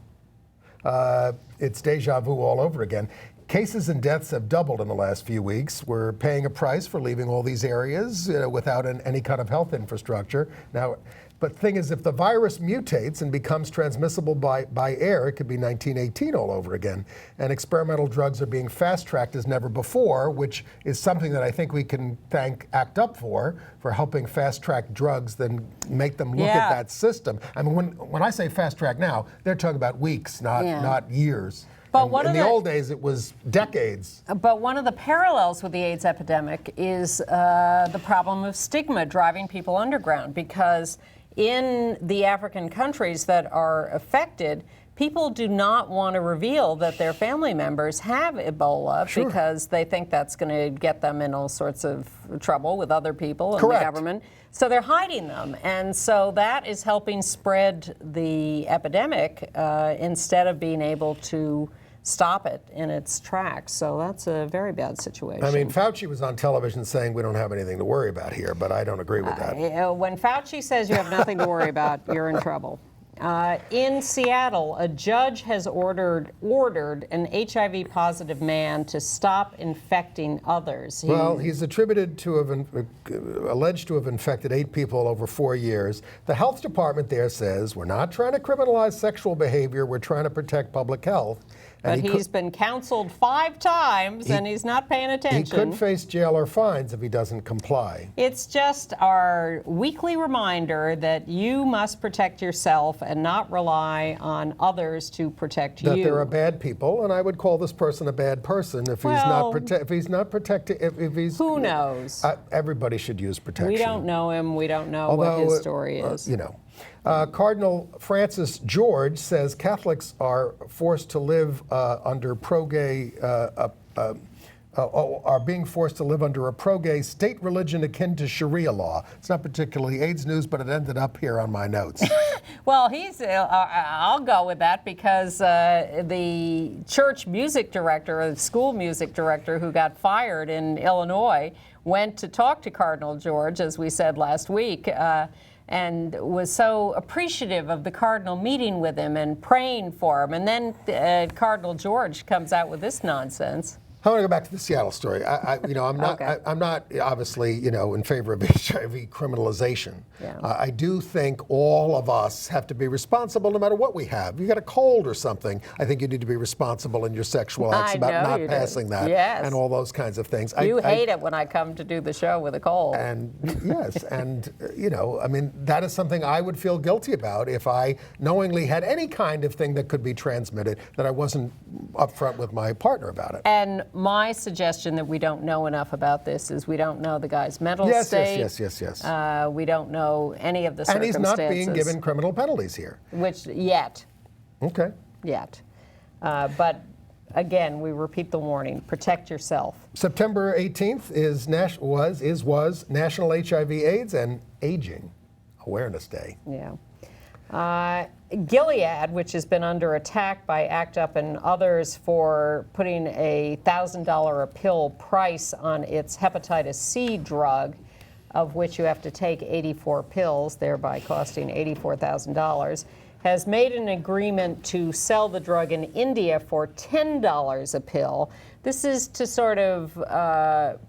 It's deja vu all over again. Cases and deaths have doubled in the last few weeks. We're paying a price for leaving all these areas without any kind of health infrastructure. Now, but the thing is, if the virus mutates and becomes transmissible by air, it could be 1918 all over again. And experimental drugs are being fast-tracked as never before, which is something that I think we can thank ACT UP for helping fast-track drugs, then make them look at that system. I mean, when I say fast-track now, they're talking about weeks, not years. But in the old days, it was decades. But one of the parallels with the AIDS epidemic is the problem of stigma driving people underground, because in the African countries that are affected, people do not want to reveal that their family members have Ebola because they think that's going to get them in all sorts of trouble with other people and the government. So they're hiding them. And so that is helping spread the epidemic instead of being able to stop it in its tracks. So that's a very bad situation. I mean, Fauci was on television saying we don't have anything to worry about here, but I don't agree with that. When Fauci says you have nothing to worry about, you're in trouble. In Seattle, a judge has ordered an HIV-positive man to stop infecting others. Well, he's alleged to have infected 8 people over 4 years. The health department there says, we're not trying to criminalize sexual behavior, we're trying to protect public health. But he's been counseled 5 times, and he's not paying attention. He could face jail or fines if he doesn't comply. It's just our weekly reminder that you must protect yourself and not rely on others to protect you. That there are bad people, and I would call this person a bad person if he's not protected. If he's who knows? Everybody should use protection. We don't know him. We don't know what his story is. Cardinal Francis George says Catholics are forced to live under are being forced to live under a pro-gay state religion akin to Sharia law. It's not particularly AIDS news, but it ended up here on my notes. Well, I'll go with that because the church music director, or the school music director who got fired in Illinois, went to talk to Cardinal Jorge, as we said last week, and was so appreciative of the Cardinal meeting with him and praying for him. And then Cardinal Jorge comes out with this nonsense. I want to go back to the Seattle story. I'm not. Okay. I'm not obviously, in favor of HIV criminalization. Yeah. I do think all of us have to be responsible, no matter what we have. You got a cold or something, I think you need to be responsible in your sexual acts about not passing that, and all those kinds of things. You hate it when I come to do the show with a cold. And yes, and I mean, that is something I would feel guilty about if I knowingly had any kind of thing that could be transmitted that I wasn't upfront with my partner about it. And my suggestion that we don't know enough about this is we don't know the guy's mental state. Yes. We don't know any of the circumstances. And he's not being given criminal penalties here. Which, yet. Okay. Yet. But again, we repeat the warning, protect yourself. September 18th is National HIV/AIDS and Aging Awareness Day. Yeah. Gilead, which has been under attack by ACT UP and others for putting a $1,000 a pill price on its hepatitis C drug, of which you have to take 84 pills, thereby costing $84,000, has made an agreement to sell the drug in India for $10 a pill. This is to sort of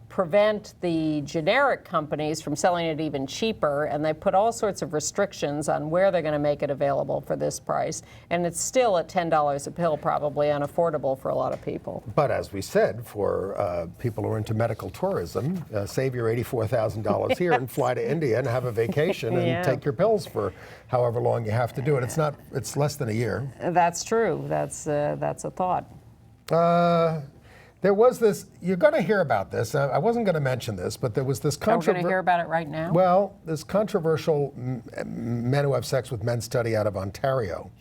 prevent the generic companies from selling it even cheaper, and they put all sorts of restrictions on where they're going to make it available for this price. And it's still at $10 a pill, probably unaffordable for a lot of people. But as we said, for people who are into medical tourism, save your $84,000 here and fly to India and have a vacation and take your pills for however long you have to do it. It's less than a year. That's true. That's a thought. There was this, you're going to hear about this. I wasn't going to mention this, but there was this We're going to hear about it right now? Well, this controversial men who have sex with men study out of Ontario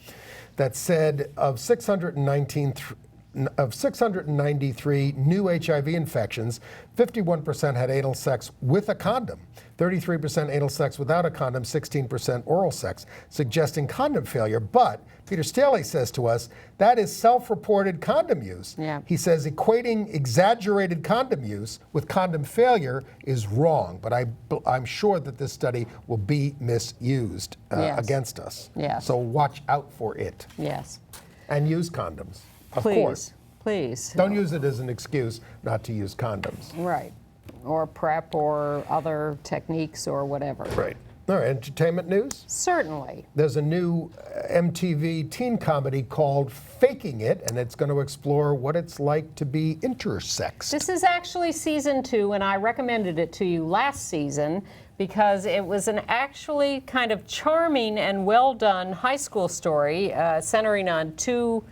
that said of 693 new HIV infections, 51% had anal sex with a condom, 33% anal sex without a condom, 16% oral sex, suggesting condom failure. But Peter Staley says to us, that is self-reported condom use. Yeah. He says equating exaggerated condom use with condom failure is wrong, but I'm sure that this study will be misused against us. Yes. So watch out for it. Yes. And use condoms, of Please. course. Please. Don't use it as an excuse not to use condoms. Right. Or PrEP or other techniques or whatever. Right. All right, entertainment news? Certainly. There's a new MTV teen comedy called Faking It, and it's going to explore what it's like to be intersex. This is actually season 2, and I recommended it to you last season because it was an actually kind of charming and well-done high school story centering on two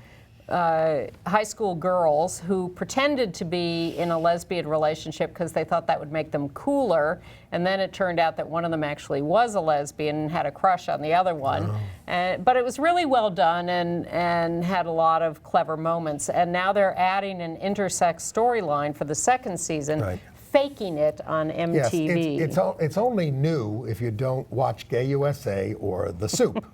high school girls who pretended to be in a lesbian relationship because they thought that would make them cooler, and then it turned out that one of them actually was a lesbian and had a crush on the other one. But it was really well done and had a lot of clever moments, and now they're adding an intersex storyline for the second season. Right. Faking It on MTV. Yes, it's only new if you don't watch Gay USA or The Soup.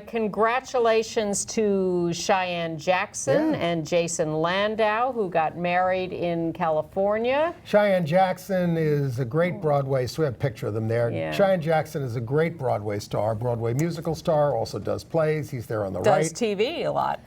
Congratulations to Cheyenne Jackson and Jason Landau, who got married in California. Cheyenne Jackson is a great Broadway, so we have a picture of them there. Yeah. Cheyenne Jackson is a great Broadway star, Broadway musical star, also does plays. He's there on the right. Does TV a lot.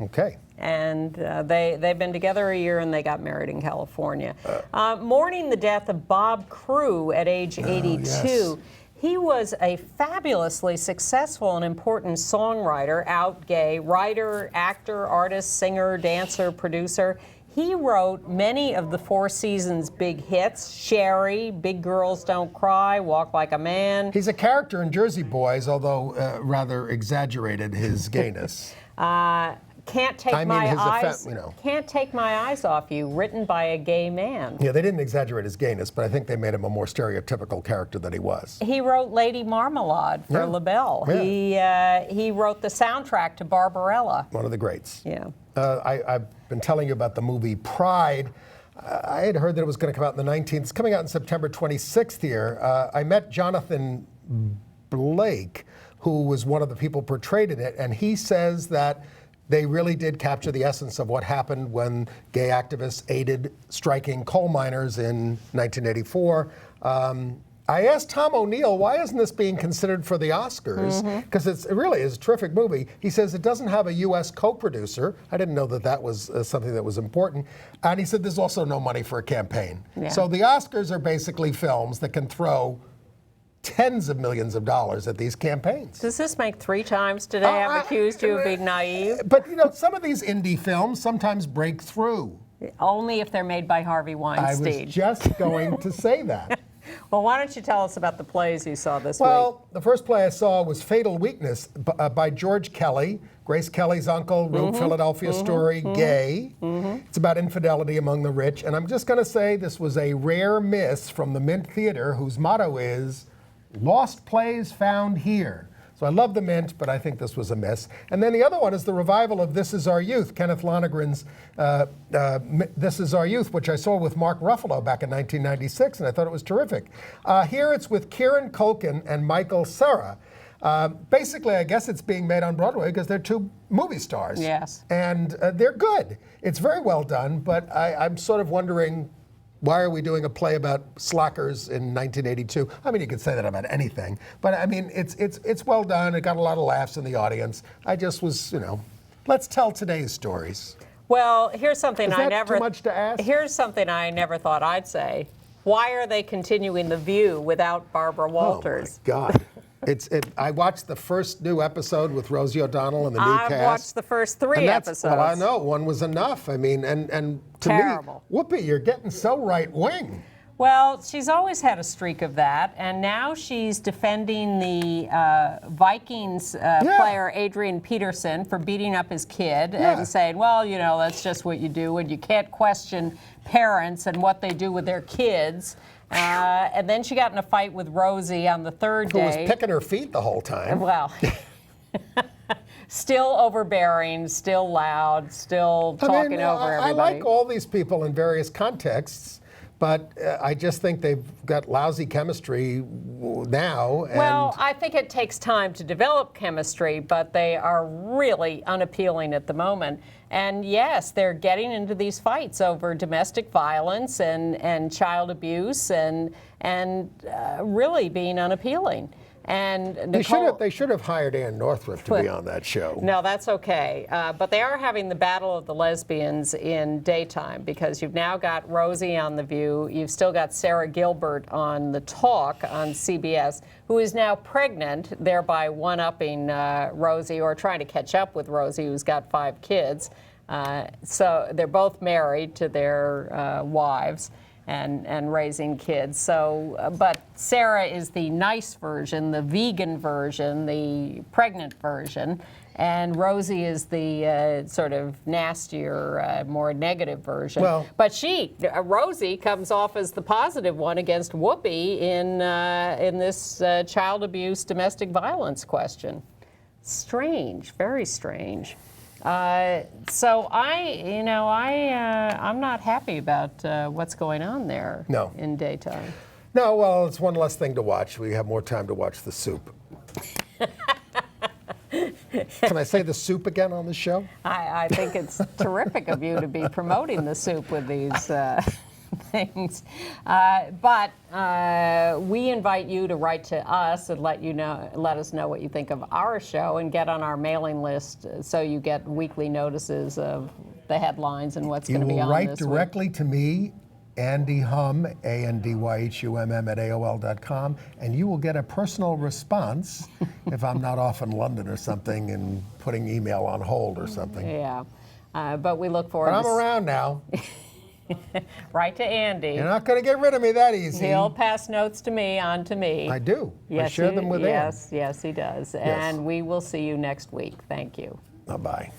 Okay. And they've been together a year and they got married in California. Mourning the death of Bob Crewe at age 82. Yes. He was a fabulously successful and important songwriter, out gay, writer, actor, artist, singer, dancer, producer. He wrote many of the Four Seasons big hits: Sherry, Big Girls Don't Cry, Walk Like a Man. He's a character in Jersey Boys, although rather exaggerated his gayness. Can't Take Can't Take My Eyes Off You, written by a gay man. Yeah, they didn't exaggerate his gayness, but I think they made him a more stereotypical character than he was. He wrote Lady Marmalade for LaBelle. Yeah. He wrote the soundtrack to Barbarella. One of the greats. Yeah. I've been telling you about the movie Pride. I had heard that it was going to come out in the 19th. It's coming out in September 26th here. I met Jonathan Blake, who was one of the people portrayed in it, and he says that they really did capture the essence of what happened when gay activists aided striking coal miners in 1984. I asked Tom O'Neill, why isn't this being considered for the Oscars? Because it really is a terrific movie. He says it doesn't have a U.S. co-producer. I didn't know that was something that was important. And he said there's also no money for a campaign. Yeah. So the Oscars are basically films that can throw tens of millions of dollars at these campaigns. Does this make 3 times today I've accused you of being naive? But some of these indie films sometimes break through. Only if they're made by Harvey Weinstein. I was just going to say that. Well, why don't you tell us about the plays you saw this week? Well, the first play I saw was Fatal Weakness by George Kelly. Grace Kelly's uncle wrote Philadelphia Story, Gay. It's about infidelity among the rich. And I'm just going to say this was a rare miss from the Mint Theater, whose motto is, Lost Plays Found Here. So I love The Mint, but I think this was a miss. And then the other one is the revival of This Is Our Youth, Kenneth Lonergan's This Is Our Youth, which I saw with Mark Ruffalo back in 1996, and I thought it was terrific. Here it's with Kieran Culkin and Michael Cera. Basically, I guess it's being made on Broadway because they're two movie stars. Yes. And they're good. It's very well done, but I'm sort of wondering, why are we doing a play about slackers in 1982? I mean, you could say that about anything, but I mean, it's well done. It got a lot of laughs in the audience. I just was, let's tell today's stories. Well, here's something Is that too much to ask? Here's something I never thought I'd say. Why are they continuing The View without Barbara Walters? Oh my God. I watched the first new episode with Rosie O'Donnell and the new cast. I've watched the first 3 episodes. Well, I know one was enough. I mean, and to Terrible. me, Whoopi, you're getting so right wing. Well, she's always had a streak of that, and now she's defending the Vikings player Adrian Peterson for beating up his kid and saying, well, that's just what you do, and you can't question parents and what they do with their kids. And then she got in a fight with Rosie on the third day. Who was picking her feet the whole time. Well, still overbearing, still loud, still talking over everybody. I like all these people in various contexts, but I just think they've got lousy chemistry now. Well, I think it takes time to develop chemistry, but they are really unappealing at the moment. And yes, they're getting into these fights over domestic violence and child abuse and really being unappealing. And they should have hired Ann Northrup to be on that show. No, that's okay. But they are having the battle of the lesbians in daytime because you've now got Rosie on The View. You've still got Sarah Gilbert on The Talk on CBS, who is now pregnant, thereby one-upping Rosie or trying to catch up with Rosie, who's got 5 kids. So they're both married to their wives. And raising kids. So, but Sarah is the nice version, the vegan version, the pregnant version, and Rosie is the sort of nastier, more negative version. Well, but Rosie comes off as the positive one against Whoopi in this child abuse, domestic violence question. Strange, very strange. So I'm not happy about what's going on there in daytime. No, well, it's one less thing to watch. We have more time to watch The Soup. Can I say The Soup again on the show? I think it's terrific of you to be promoting The Soup with these things. But we invite you to write to us and let us know what you think of our show and get on our mailing list so you get weekly notices of the headlines and what's going to be on this week. You will write directly to me, Andy Hum, ANDYHUMM at AOL.com, and you will get a personal response if I'm not off in London or something and putting email on hold or something. Yeah, but we look forward to... But I'm around now. Write to Andy. You're not going to get rid of me that easy. He'll pass notes to me, on to me. I do. Yes, I share them with Ann. Yes, he does. Yes. And we will see you next week. Thank you. Bye-bye.